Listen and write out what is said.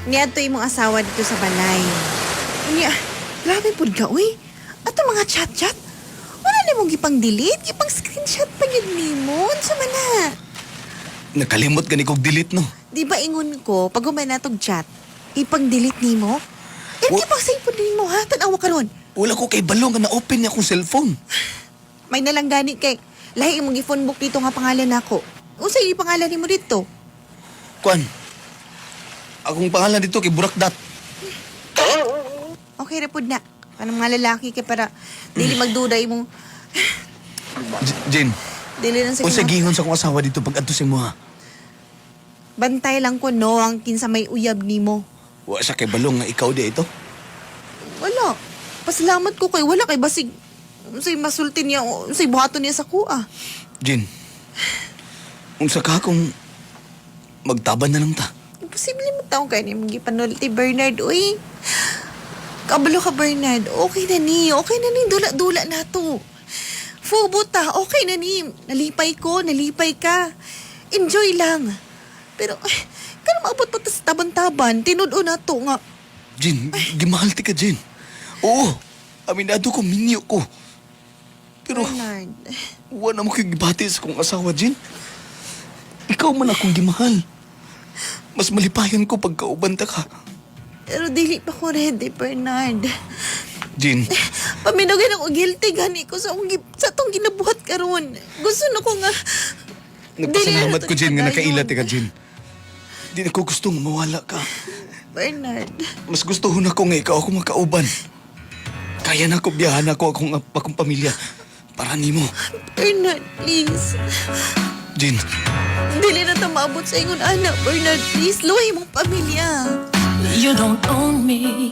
Niya to imong asawa dito sa balay. Niya, grabe pud ka, uy. Ato mga chat-chat. Wala na mong gipang delete, gipang screenshot pa yun nimo. Sa mana. Nakalimot gani kog delete no. Di ba ingon ko, pag umay na tong chat, ipang delete nimo? Eh, gipang save po nimo ha? Tanawa ka ron. Wala ko kay balong nga na-open niya akong cellphone. May nalang gani kay, lahi imong i-phone book dito nga pangalan nako. Unsay pangalan nimo dito? Kwan, akong pangalan dito kay Burakdat. Okay ra pud na. Kanang mga lalaki kay para dili magduda imong Jin, dili lang sa kung sa gingon sa akong asawa dito pag adto mo ha. Bantay lang ko no ang kinsa may uyab nimo. Wa siya kay balong nga ikaw di ito. Wala. Pasalamat ko kay wala kay basig unsay masulti niya unsay buhaton niya sa kuha. Jin, unsa ka kung magtaban na lang ta. Imposible mo taong kaya ni mga gipanulti Bernard, uy. Kabalo ka, Bernard. Okay na ni. Okay na ni. Dula-dula na to. Fubo ta. Okay na ni. Nalipay ko. Nalipay ka. Enjoy lang. Pero, kaya maabot pa ta sa taban-taban. Tinudo na to nga. Jin, gimahal ti ka, Jin. Oo, aminado ko, minyo ko. Pero, Bernard. wala mo kong gibati sa kong asawa, Jin. Ikaw man akong gimahal. Mas malipayan ko pagkauban ta ka. Pero dili pa ko ready, Bernard. Jin, Paminagan ako guilty gani ko sa tong ginabuhat karon. Gusto na ko nga. nagpasalamat Dili na ko, Jin, nga to nakailat dayon. ka, Jin. Di na ko gustong mawala ka. Bernard. Mas gusto ko na ko nga ikaw ako makauban. Kaya na ko biyahan ako akong pamilya para nimo. Bernard, please. Jin, Dili na ta maabot sa ingon anak, Bernard. Please, luhay mong pamilya. You don't own me,